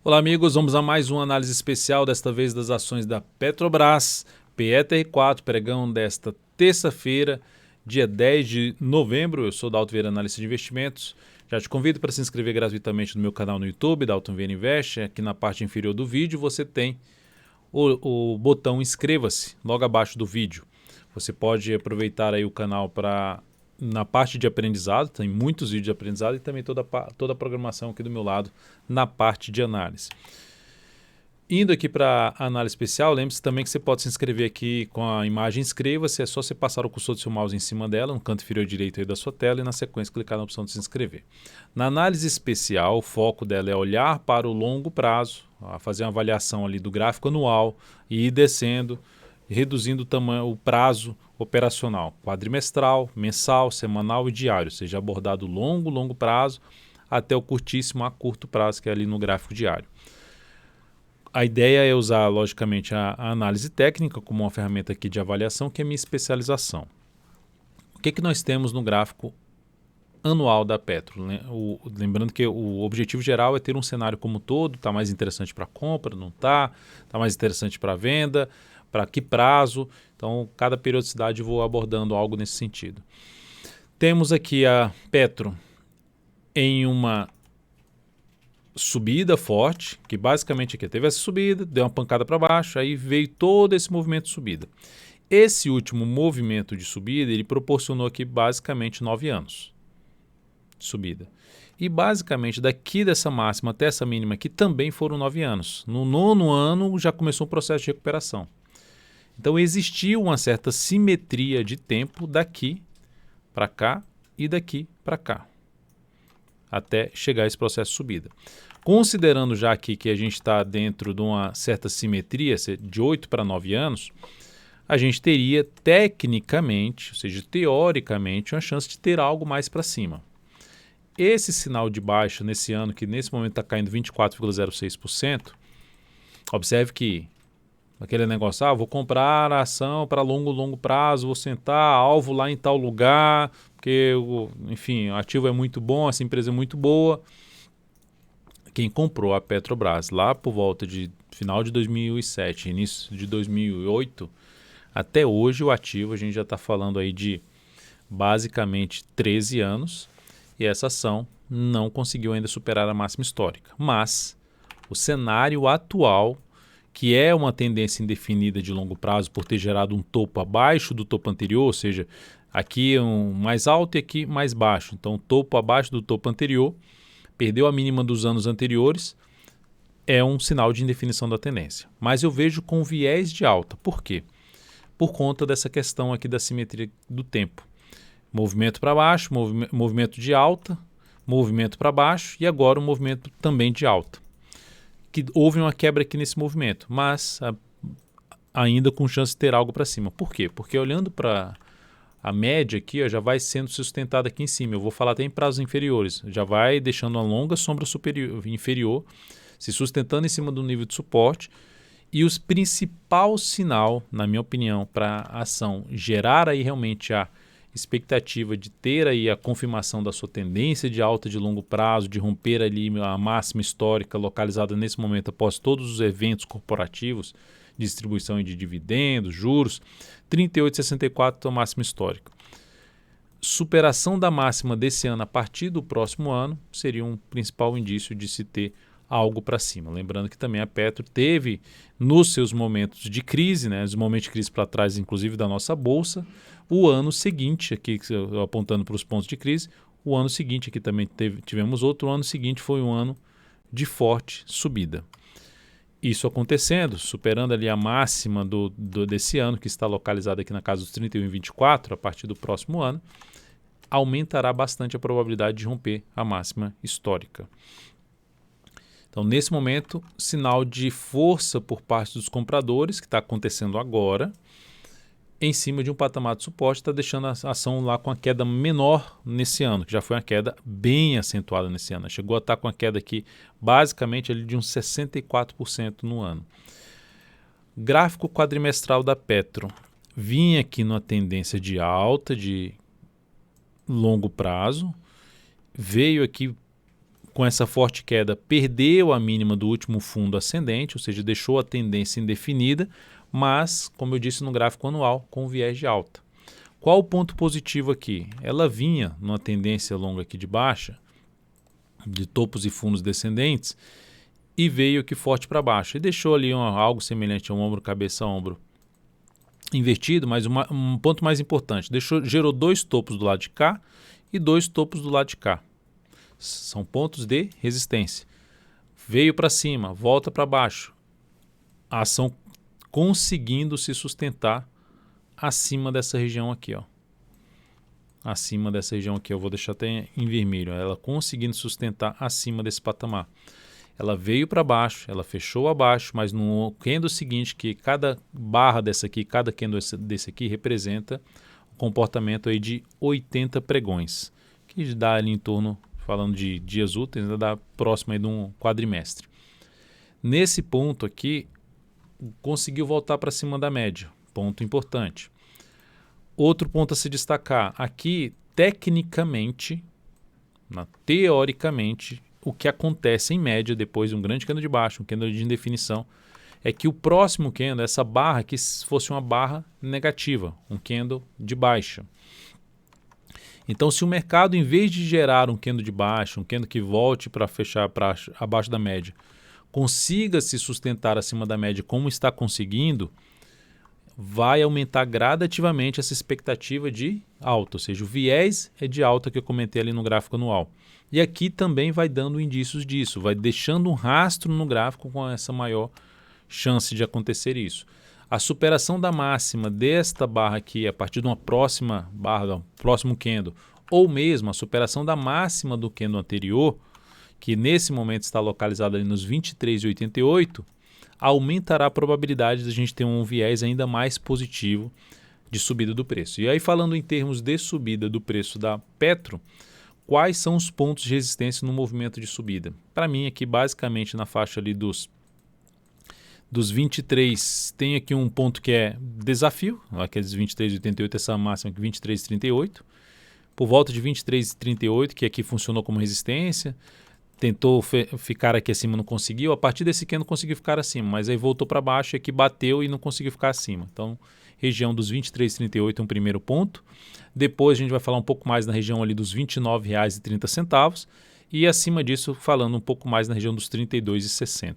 Olá, amigos. Vamos a mais uma análise especial, desta vez das ações da Petrobras, PETR4, pregão desta terça-feira, dia 10 de novembro. Eu sou Dalton Vieira, analista de investimentos. Já te convido para se inscrever gratuitamente no meu canal no YouTube, Dalton Vieira Invest. Aqui na parte inferior do vídeo você tem o botão inscreva-se, logo abaixo do vídeo. Você pode aproveitar aí o canal para... Na parte de aprendizado, tem muitos vídeos de aprendizado e também toda a programação aqui do meu lado na parte de análise. Indo aqui para a análise especial, lembre-se também que você pode se inscrever aqui com a imagem inscreva-se, é só você passar o cursor do seu mouse em cima dela, no canto inferior direito aí da sua tela e na sequência clicar na opção de se inscrever. Na análise especial, o foco dela é olhar para o longo prazo, fazer uma avaliação ali do gráfico anual e ir descendo, reduzindo o prazo operacional, quadrimestral, mensal, semanal e diário, ou seja, abordado longo prazo até o curtíssimo a curto prazo, que é ali no gráfico diário. A ideia é usar, logicamente, a análise técnica como uma ferramenta aqui de avaliação, que é a minha especialização. O que nós temos no gráfico anual da Petro? Lembrando que o objetivo geral é ter um cenário como um todo, está mais interessante para compra, não está mais interessante para venda, para que prazo. Então, cada periodicidade eu vou abordando algo nesse sentido. Temos aqui a Petro em uma subida forte, que basicamente aqui teve essa subida, deu uma pancada para baixo, aí veio todo esse movimento de subida. Esse último movimento de subida, ele proporcionou aqui basicamente 9 anos de subida. E basicamente daqui dessa máxima até essa mínima aqui também foram 9 anos. No 9º ano já começou um processo de recuperação. Então existiu uma certa simetria de tempo daqui para cá e daqui para cá, até chegar a esse processo de subida. Considerando já aqui que a gente está dentro de uma certa simetria, de 8 para 9 anos, a gente teria tecnicamente, ou seja, teoricamente, uma chance de ter algo mais para cima. Esse sinal de baixa nesse ano, que nesse momento está caindo 24,06%, observe que aquele negócio, vou comprar a ação para longo prazo, vou sentar, alvo lá em tal lugar, porque, enfim, o ativo é muito bom, essa empresa é muito boa. Quem comprou a Petrobras lá por volta de final de 2007, início de 2008, até hoje o ativo a gente já está falando aí de basicamente 13 anos e essa ação não conseguiu ainda superar a máxima histórica. Mas o cenário atual, que é uma tendência indefinida de longo prazo por ter gerado um topo abaixo do topo anterior, ou seja, aqui um mais alto e aqui mais baixo. Então, topo abaixo do topo anterior, perdeu a mínima dos anos anteriores, é um sinal de indefinição da tendência. Mas eu vejo com viés de alta. Por quê? Por conta dessa questão aqui da simetria do tempo. Movimento para baixo, movimento de alta, movimento para baixo e agora um movimento também de alta. Que houve uma quebra aqui nesse movimento, mas ainda com chance de ter algo para cima. Por quê? Porque olhando para a média aqui, já vai sendo sustentada aqui em cima. Eu vou falar até em prazos inferiores. Já vai deixando uma longa sombra inferior, se sustentando em cima do nível de suporte. E o principal sinal, na minha opinião, para a ação gerar aí realmente a expectativa de ter aí a confirmação da sua tendência de alta de longo prazo, de romper ali a máxima histórica localizada nesse momento após todos os eventos corporativos, distribuição de dividendos, juros, 38,64 é o máximo histórico. Superação da máxima desse ano a partir do próximo ano seria um principal indício de se ter algo para cima. Lembrando que também a Petro teve nos seus momentos de crise, os momentos de crise para trás, inclusive da nossa bolsa, o ano seguinte, aqui apontando para os pontos de crise, o ano seguinte aqui também tivemos outro, o ano seguinte foi um ano de forte subida. Isso acontecendo, superando ali a máxima desse ano, que está localizada aqui na casa dos 31,24, a partir do próximo ano, aumentará bastante a probabilidade de romper a máxima histórica. Então, nesse momento, sinal de força por parte dos compradores, que está acontecendo agora, em cima de um patamar de suporte, está deixando a ação lá com a queda menor nesse ano, que já foi uma queda bem acentuada nesse ano. Chegou a estar com a queda aqui, basicamente, ali de uns 64% no ano. Gráfico quadrimestral da Petro. Vinha aqui numa tendência de alta, de longo prazo, veio aqui com essa forte queda, perdeu a mínima do último fundo ascendente, ou seja, deixou a tendência indefinida, mas, como eu disse no gráfico anual, com viés de alta. Qual o ponto positivo aqui? Ela vinha numa tendência longa aqui de baixa, de topos e fundos descendentes, e veio aqui forte para baixo. E deixou ali algo semelhante a um ombro, cabeça, ombro invertido, mas um ponto mais importante, gerou 2 topos do lado de cá e 2 topos do lado de cá. São pontos de resistência. Veio para cima, volta para baixo. A ação conseguindo se sustentar acima dessa região aqui, ó. Acima dessa região aqui, eu vou deixar até em vermelho. Ela conseguindo sustentar acima desse patamar. Ela veio para baixo, ela fechou abaixo, mas no candle seguinte, que cada barra dessa aqui, cada candle desse aqui representa o comportamento aí de 80 pregões, que dá ali em torno, falando de dias úteis, dá próximo aí de um quadrimestre. Nesse ponto aqui, conseguiu voltar para cima da média, ponto importante. Outro ponto a se destacar, aqui tecnicamente, teoricamente, o que acontece em média depois de um grande candle de baixa, um candle de indefinição, é que o próximo candle, essa barra aqui, fosse uma barra negativa, um candle de baixa. Então, se o mercado, em vez de gerar um candle de baixa, um candle que volte para fechar abaixo da média, consiga se sustentar acima da média como está conseguindo, vai aumentar gradativamente essa expectativa de alta, ou seja, o viés é de alta que eu comentei ali no gráfico anual. E aqui também vai dando indícios disso, vai deixando um rastro no gráfico com essa maior chance de acontecer isso. A superação da máxima desta barra aqui, a partir de uma próxima barra, do próximo candle, ou mesmo a superação da máxima do candle anterior, que nesse momento está localizada ali nos 23,88, aumentará a probabilidade de a gente ter um viés ainda mais positivo de subida do preço. E aí, falando em termos de subida do preço da Petro, quais são os pontos de resistência no movimento de subida? Para mim, aqui basicamente na faixa ali dos 23, tem aqui um ponto que é desafio, aqueles 23,88, essa máxima aqui, 23,38. Por volta de 23,38, que aqui funcionou como resistência, tentou ficar aqui acima, não conseguiu. A partir desse candle conseguiu ficar acima, mas aí voltou para baixo e aqui bateu e não conseguiu ficar acima. Então, região dos 23,38 é um primeiro ponto. Depois a gente vai falar um pouco mais na região ali dos R$ 29,30 e acima disso falando um pouco mais na região dos R$ 32,60.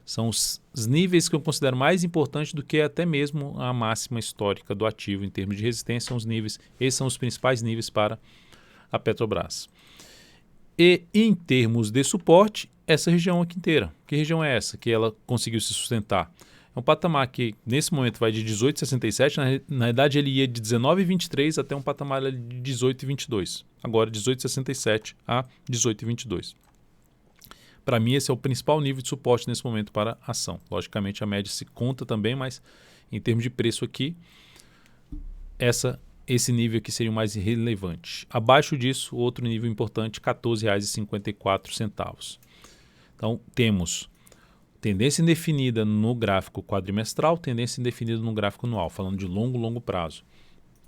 São os níveis que eu considero mais importantes do que até mesmo a máxima histórica do ativo em termos de resistência. São os níveis, esses são os principais níveis para a Petrobras. E em termos de suporte, essa região aqui inteira. Que região é essa que ela conseguiu se sustentar? É um patamar que nesse momento vai de 18,67, na verdade ele ia de 19,23 até um patamar de 18,22. Agora 18,67 a 18,22. Para mim esse é o principal nível de suporte nesse momento para a ação. Logicamente a média se conta também, mas em termos de preço aqui, esse nível aqui seria o mais relevante. Abaixo disso, outro nível importante, R$ 14,54. Então temos tendência indefinida no gráfico quadrimestral, tendência indefinida no gráfico anual, falando de longo prazo.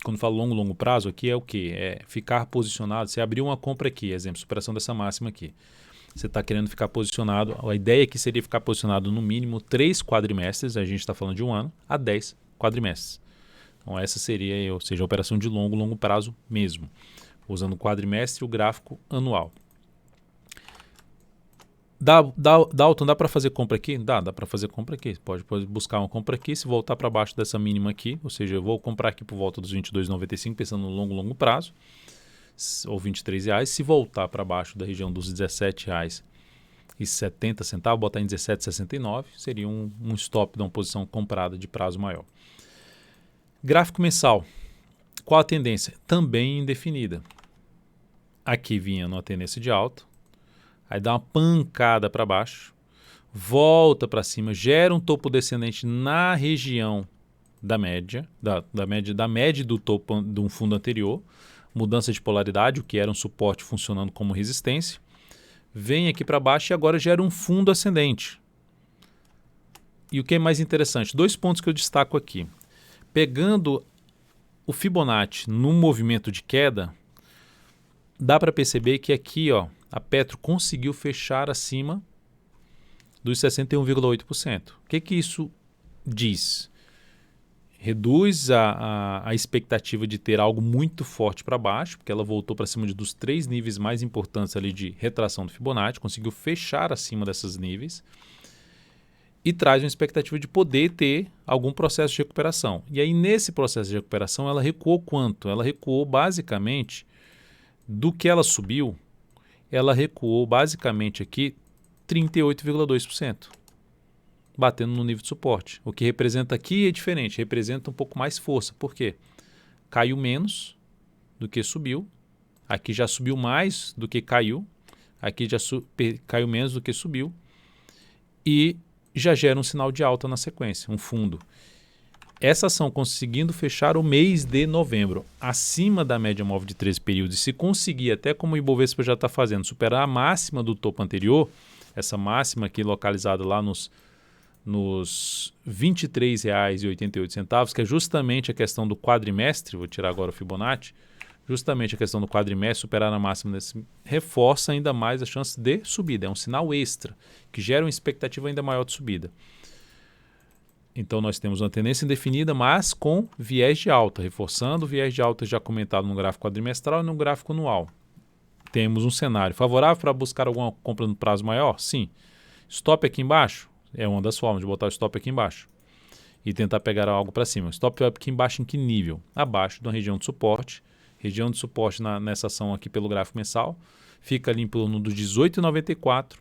Quando falo longo prazo, aqui é o quê? É ficar posicionado. Você abriu uma compra aqui, exemplo, superação dessa máxima aqui. Você está querendo ficar posicionado, a ideia aqui seria ficar posicionado no mínimo 3 quadrimestres, a gente está falando de 1 ano, a 10 quadrimestres. Então essa seria, ou seja, a operação de longo prazo mesmo, usando o quadrimestre e o gráfico anual. Dalton, dá para fazer compra aqui? Dá para fazer compra aqui. Pode buscar uma compra aqui, se voltar para baixo dessa mínima aqui, ou seja, eu vou comprar aqui por volta dos R$ 22,95, pensando no longo prazo, ou R$ 23,00. Se voltar para baixo da região dos R$ 17,70, botar em R$ 17,69, seria um stop de uma posição comprada de prazo maior. Gráfico mensal. Qual a tendência? Também indefinida. Aqui vinha numa tendência de alta. Aí dá uma pancada para baixo, volta para cima, gera um topo descendente na região da média, da média do topo de um fundo anterior, mudança de polaridade, o que era um suporte funcionando como resistência, vem aqui para baixo e agora gera um fundo ascendente. E o que é mais interessante? 2 pontos que eu destaco aqui. Pegando o Fibonacci no movimento de queda, dá para perceber que aqui, ó, a Petro conseguiu fechar acima dos 61,8%. O que isso diz? Reduz a expectativa de ter algo muito forte para baixo, porque ela voltou para cima dos 3 níveis mais importantes ali de retração do Fibonacci, conseguiu fechar acima desses níveis e traz uma expectativa de poder ter algum processo de recuperação. E aí, nesse processo de recuperação, ela recuou quanto? Ela recuou basicamente do que ela subiu, ela recuou basicamente aqui 38,2%. Batendo no nível de suporte. O que representa aqui é diferente, representa um pouco mais força. Por quê? Caiu menos do que subiu. Aqui já subiu mais do que caiu. Aqui já caiu menos do que subiu. E já gera um sinal de alta na sequência, um fundo. Essa ação conseguindo fechar o mês de novembro acima da média móvel de 13 períodos, e se conseguir, até como o Ibovespa já está fazendo, superar a máxima do topo anterior, essa máxima aqui localizada lá nos R$ 23,88, que é justamente a questão do quadrimestre, vou tirar agora o Fibonacci, justamente a questão do quadrimestre, superar a máxima desse, reforça ainda mais a chance de subida, é um sinal extra, que gera uma expectativa ainda maior de subida. Então nós temos uma tendência indefinida, mas com viés de alta, reforçando o viés de alta já comentado no gráfico quadrimestral e no gráfico anual. Temos um cenário favorável para buscar alguma compra no prazo maior? Sim. Stop aqui embaixo? É uma das formas de botar o stop aqui embaixo e tentar pegar algo para cima. O stop aqui embaixo em que nível? Abaixo da região de suporte. Região de suporte nessa ação aqui pelo gráfico mensal. Fica ali em torno dos R$ 18,94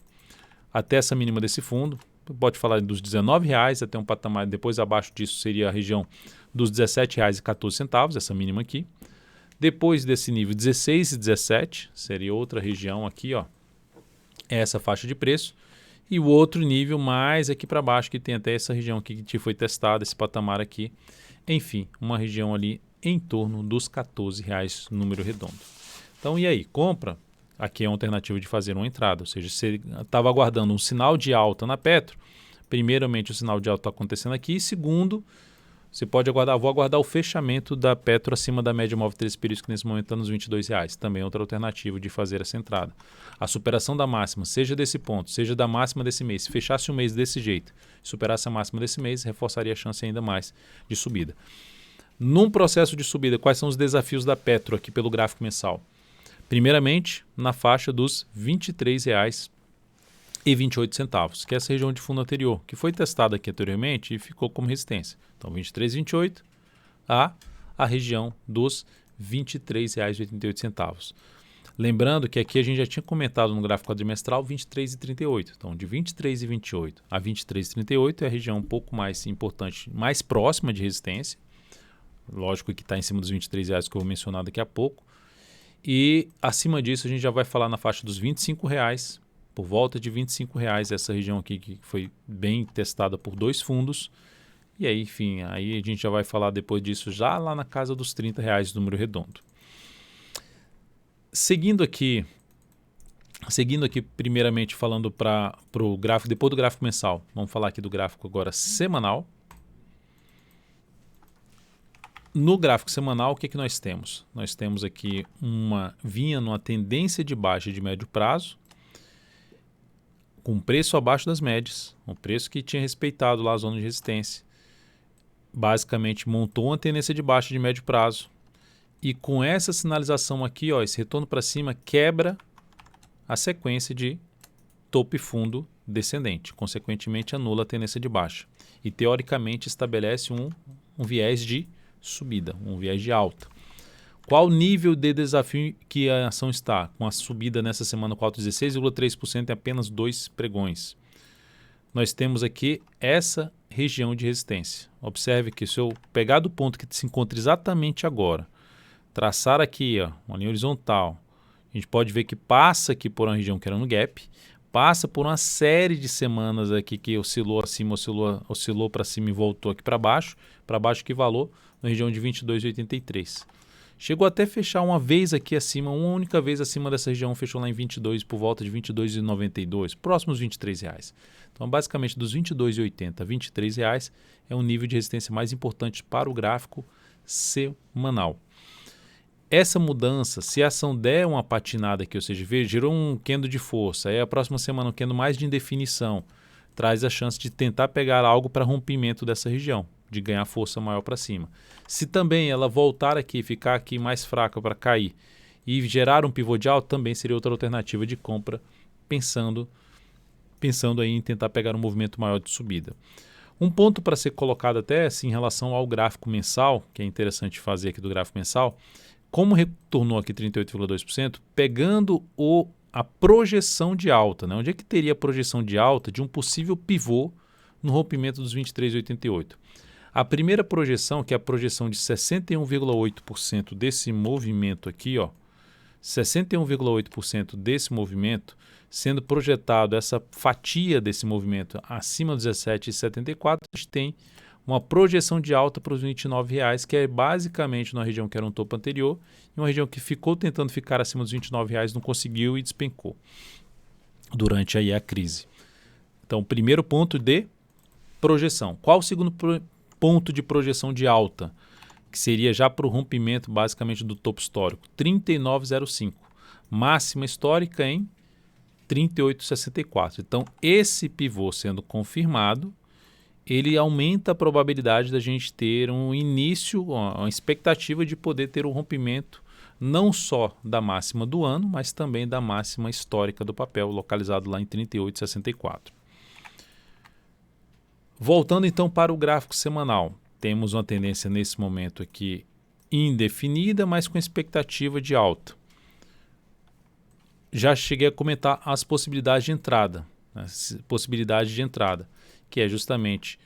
até essa mínima desse fundo. Pode falar dos R$19 até um patamar, depois abaixo disso seria a região dos R$17,14, essa mínima aqui. Depois desse nível, 16,17 seria outra região aqui, ó, essa faixa de preço. E o outro nível mais aqui para baixo, que tem até essa região aqui que foi testada, esse patamar aqui. Enfim, uma região ali em torno dos R$14, número redondo. Então, e aí? Compra? Aqui é uma alternativa de fazer uma entrada. Ou seja, você estava aguardando um sinal de alta na Petro. Primeiramente, o sinal de alta está acontecendo aqui. E segundo, você pode aguardar, vou aguardar o fechamento da Petro acima da média móvel 13 períodos, que nesse momento está nos R$22. Também é outra alternativa de fazer essa entrada. A superação da máxima, seja desse ponto, seja da máxima desse mês, se fechasse o mês desse jeito, superasse a máxima desse mês, reforçaria a chance ainda mais de subida. Num processo de subida, quais são os desafios da Petro aqui pelo gráfico mensal? Primeiramente, na faixa dos R$ 23,28, que é essa região de fundo anterior, que foi testada aqui anteriormente e ficou como resistência. Então, 23,28 a região dos R$ 23,88. Lembrando que aqui a gente já tinha comentado no gráfico quadrimestral 23,38. Então, de 23,28 a 23,38 é a região um pouco mais importante, mais próxima de resistência. Lógico que está em cima dos R$23 que eu vou mencionar daqui a pouco. E acima disso a gente já vai falar na faixa dos R$25, por volta de R$25, essa região aqui que foi bem testada por 2 fundos. E aí, enfim, aí a gente já vai falar depois disso já lá na casa dos R$30, número redondo. Seguindo aqui primeiramente falando para o gráfico, depois do gráfico mensal, vamos falar aqui do gráfico agora semanal. No gráfico semanal, o que nós temos? Nós temos aqui vinha numa tendência de baixa de médio prazo, com preço abaixo das médias, um preço que tinha respeitado lá a zona de resistência. Basicamente montou uma tendência de baixa de médio prazo e com essa sinalização aqui, ó, esse retorno para cima quebra a sequência de topo e fundo descendente, consequentemente anula a tendência de baixa e teoricamente estabelece um viés de subida, um viés de alta. Qual o nível de desafio que a ação está? Com a subida nessa semana com alta 16,3% em apenas 2 pregões. Nós temos aqui essa região de resistência. Observe que se eu pegar do ponto que se encontra exatamente agora, traçar aqui ó, uma linha horizontal, a gente pode ver que passa aqui por uma região que era no gap, passa por uma série de semanas aqui que oscilou acima, oscilou para cima e voltou aqui para baixo que valor? Na região de 22,83. Chegou até fechar uma vez aqui acima, uma única vez acima dessa região, fechou lá em 22, por volta de 22,92, próximos R$23. Então, basicamente, dos 22,80 a R$23 é um nível de resistência mais importante para o gráfico semanal. essa mudança, se a ação der uma patinada aqui, ou seja, gerou um candle de força, aí a próxima semana um candle mais de indefinição, traz a chance de tentar pegar algo para rompimento dessa região, de ganhar força maior para cima. Se também ela voltar aqui, ficar aqui mais fraca para cair e gerar um pivô de alta, também seria outra alternativa de compra, pensando aí em tentar pegar um movimento maior de subida. Um ponto para ser colocado até assim, em relação ao gráfico mensal, que é interessante fazer aqui do gráfico mensal, como retornou aqui 38,2%, pegando a projeção de alta, né? Onde é que teria a projeção de alta de um possível pivô no rompimento dos 23,88? A primeira projeção, que é a projeção de 61,8% desse movimento aqui, ó, 61,8% desse movimento, sendo projetado essa fatia desse movimento acima dos 17,74, a gente tem uma projeção de alta para os R$ 29,00, que é basicamente na região que era um topo anterior, e uma região que ficou tentando ficar acima dos R$ 29,00, não conseguiu e despencou durante aí a crise. Então, primeiro ponto de projeção. Qual o segundo ponto de projeção de alta? Que seria já para o rompimento basicamente do topo histórico, 39,05. Máxima histórica em 38,64. Então, esse pivô sendo confirmado, ele aumenta a probabilidade da gente ter um início, uma expectativa de poder ter um rompimento não só da máxima do ano, mas também da máxima histórica do papel, localizado lá em 38,64. Voltando então para o gráfico semanal, temos uma tendência nesse momento aqui indefinida, mas com expectativa de alta. Já cheguei a comentar as possibilidades de entrada, que é justamente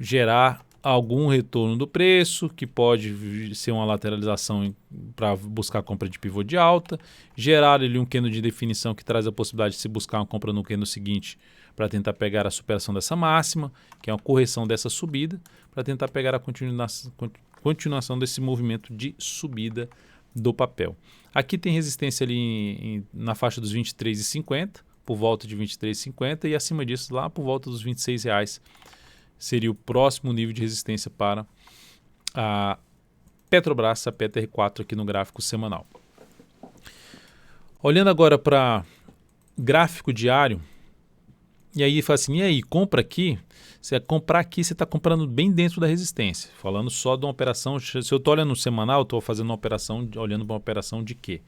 gerar algum retorno do preço, que pode ser uma lateralização para buscar a compra de pivô de alta, gerar ali um candle de definição que traz a possibilidade de se buscar uma compra no candle seguinte para tentar pegar a superação dessa máxima, que é uma correção dessa subida, para tentar pegar a continuação desse movimento de subida do papel. Aqui tem resistência ali na faixa dos 23,50, por volta de 23,50, e acima disso lá por volta dos R$26 seria o próximo nível de resistência para a Petrobras, a PTR4 aqui no gráfico semanal. Olhando agora para gráfico diário, e aí fala assim, e aí, compra aqui? Se comprar aqui, você está comprando bem dentro da resistência. Falando só de uma operação, se eu estou olhando no semanal, estou fazendo uma operação, olhando para uma operação de quê?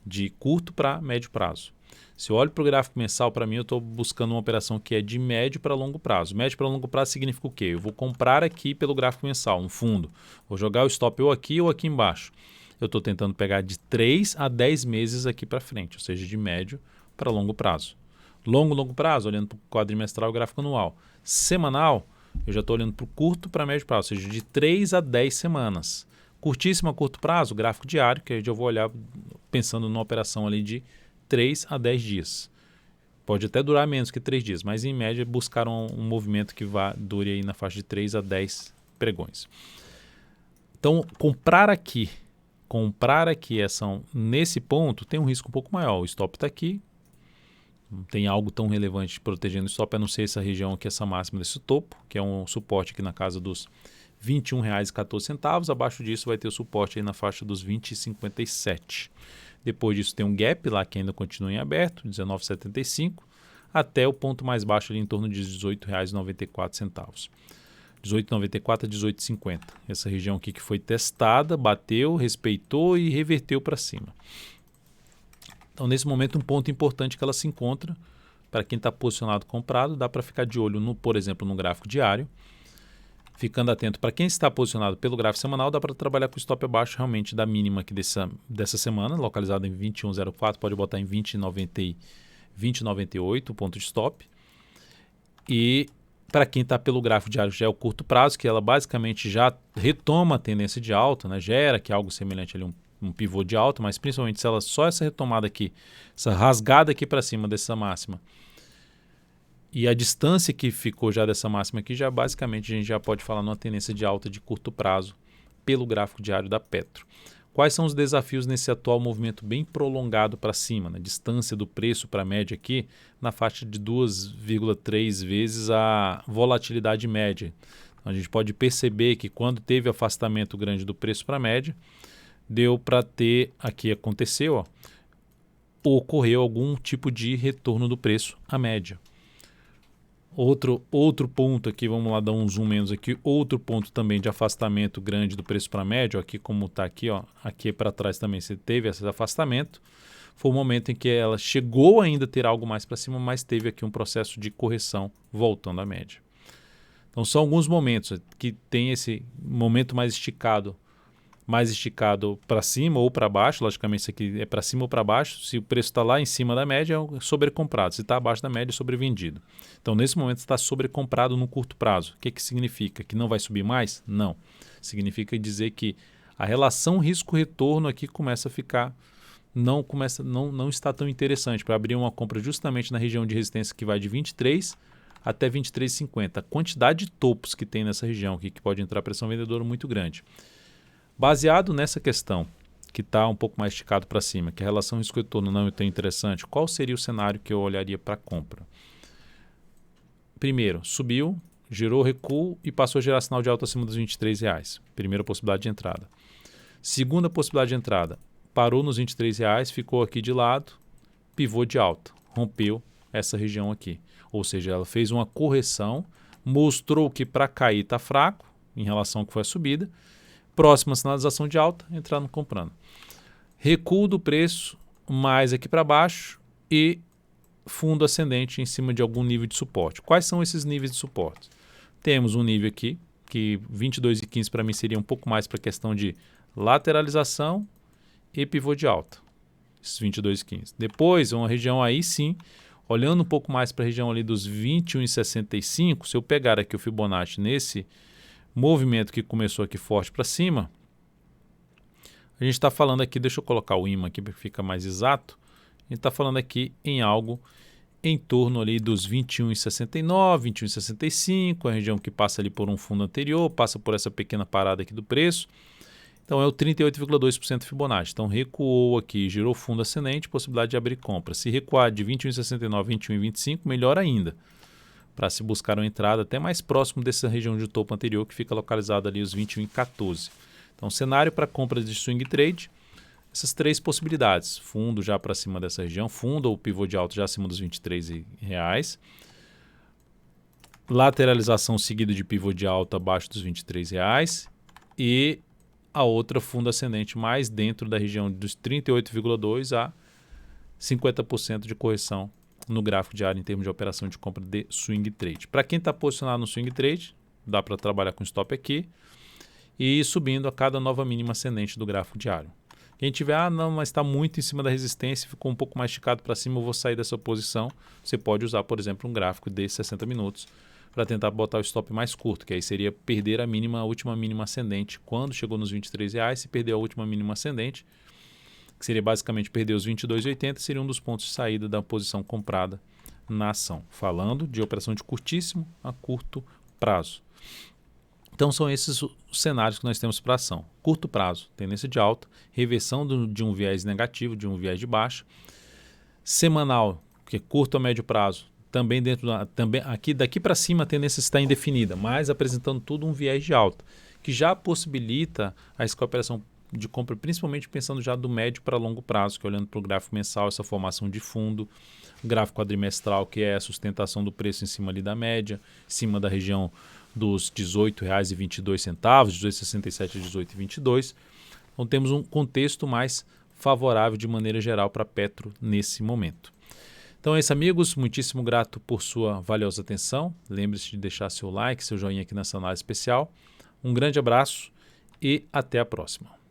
De curto para médio prazo. Se eu olho para o gráfico mensal, para mim, eu estou buscando uma operação que é de médio para longo prazo. Médio para longo prazo significa o quê? Eu vou comprar aqui pelo gráfico mensal, um fundo. Vou jogar o stop ou aqui embaixo. Eu estou tentando pegar de 3 a 10 meses aqui para frente, ou seja, de médio para longo prazo. Longo prazo, olhando para o quadrimestral e gráfico anual. Semanal, eu já estou olhando para o curto para médio prazo, ou seja, de 3 a 10 semanas. Curtíssimo a curto prazo, gráfico diário, que aí eu vou olhar pensando numa operação ali de 3 a 10 dias. Pode até durar menos que 3 dias, mas em média buscar um movimento que dure aí na faixa de 3 a 10 pregões. Então, comprar aqui ação nesse ponto tem um risco um pouco maior. O stop está aqui, não tem algo tão relevante protegendo o stop, a não ser essa região aqui, essa máxima desse topo, que é um suporte aqui na casa dos R$ 21,14. Abaixo disso vai ter o suporte aí na faixa dos R$ 20,57. Depois disso tem um gap lá que ainda continua em aberto, R$ 19,75, até o ponto mais baixo ali em torno de R$ 18,94. 18,94 a 18,50. Essa região aqui que foi testada, bateu, respeitou e reverteu para cima. Então, nesse momento, um ponto importante que ela se encontra, para quem está posicionado comprado, dá para ficar de olho, por exemplo, no gráfico diário, ficando atento. Para quem está posicionado pelo gráfico semanal, dá para trabalhar com o stop abaixo realmente da mínima aqui dessa semana, localizado em 21,04, pode botar em 20,98 o ponto de stop. E para quem está pelo gráfico diário, já é o curto prazo, que ela basicamente já retoma a tendência de alta, né? Gera que é algo semelhante ali um pivô de alta, mas principalmente se ela só essa retomada aqui, essa rasgada aqui para cima dessa máxima, e a distância que ficou já dessa máxima aqui, já basicamente a gente já pode falar numa tendência de alta de curto prazo pelo gráfico diário da Petro. Quais são os desafios nesse atual movimento bem prolongado para cima, né? Distância do preço para a média aqui na faixa de 2,3 vezes a volatilidade média. Então, a gente pode perceber que quando teve afastamento grande do preço para a média, deu para ter, aqui aconteceu, ó, ocorreu algum tipo de retorno do preço à média. Outro ponto aqui, vamos lá dar um zoom menos aqui, outro ponto também de afastamento grande do preço para a média, ó, aqui como está aqui, ó, aqui para trás também você teve esse afastamento, foi o momento em que ela chegou ainda a ter algo mais para cima, mas teve aqui um processo de correção voltando à média. Então são alguns momentos que tem esse momento mais esticado para cima ou para baixo, logicamente isso aqui é para cima ou para baixo, se o preço está lá em cima da média é sobrecomprado, se está abaixo da média é sobrevendido. Então nesse momento está sobrecomprado no curto prazo. O que significa? Que não vai subir mais? Não. Significa dizer que a relação risco-retorno aqui começa a ficar, não está tão interessante para abrir uma compra justamente na região de resistência que vai de 23 até 23,50. A quantidade de topos que tem nessa região aqui, que pode entrar pressão vendedora muito grande. Baseado nessa questão, que está um pouco mais esticado para cima, que a relação risco-retorno não é tão interessante, qual seria o cenário que eu olharia para a compra? Primeiro, subiu, gerou recuo e passou a gerar sinal de alta acima dos R$23. Primeira possibilidade de entrada. Segunda possibilidade de entrada, parou nos R$23, ficou aqui de lado, pivô de alta, rompeu essa região aqui. Ou seja, ela fez uma correção, mostrou que para cair está fraco em relação ao que foi a subida. Próxima sinalização de alta, entrando comprando. Recuo do preço mais aqui para baixo e fundo ascendente em cima de algum nível de suporte. Quais são esses níveis de suporte? Temos um nível aqui, que 22,15 para mim seria um pouco mais para a questão de lateralização e pivô de alta. Esses 22,15. Depois, uma região aí sim, olhando um pouco mais para a região ali dos 21,65, se eu pegar aqui o Fibonacci nesse movimento que começou aqui forte para cima, a gente está falando aqui, deixa eu colocar o imã aqui para que fica mais exato, a gente está falando aqui em algo em torno ali dos 21,69, 21,65, a região que passa ali por um fundo anterior, passa por essa pequena parada aqui do preço, então é o 38,2% Fibonacci, então recuou aqui, girou fundo ascendente, possibilidade de abrir compra, se recuar de 21,69, 21,25, melhor ainda, para se buscar uma entrada até mais próximo dessa região de topo anterior que fica localizada ali os 21,14. Então, cenário para compras de swing trade, essas três possibilidades. Fundo já para cima dessa região, fundo ou pivô de alta já acima dos R$23. Lateralização seguida de pivô de alta abaixo dos R$23. E a outra fundo ascendente mais dentro da região dos 38,2 a 50% de correção no gráfico diário em termos de operação de compra de swing trade. Para quem está posicionado no swing trade, dá para trabalhar com stop aqui e ir subindo a cada nova mínima ascendente do gráfico diário. Quem tiver, não, mas está muito em cima da resistência, ficou um pouco mais esticado para cima, eu vou sair dessa posição. Você pode usar, por exemplo, um gráfico de 60 minutos para tentar botar o stop mais curto, que aí seria perder a última mínima ascendente quando chegou nos R$23, se perder a última mínima ascendente, que seria basicamente perder os 22,80, seria um dos pontos de saída da posição comprada na ação. Falando de operação de curtíssimo a curto prazo. Então são esses os cenários que nós temos para ação. Curto prazo, tendência de alta, reversão de um viés negativo, de um viés de baixa. Semanal, que é curto a médio prazo, também daqui para cima a tendência está indefinida, mas apresentando tudo um viés de alta, que já possibilita a operação de compra, principalmente pensando já do médio para longo prazo, que é olhando para o gráfico mensal, essa formação de fundo, o gráfico quadrimestral, que é a sustentação do preço em cima ali da média, em cima da região dos R$18,22, 18,67 a 18,22. Então temos um contexto mais favorável de maneira geral para Petro nesse momento. Então é isso, amigos, muitíssimo grato por sua valiosa atenção. Lembre-se de deixar seu like, seu joinha aqui nessa análise especial. Um grande abraço e até a próxima.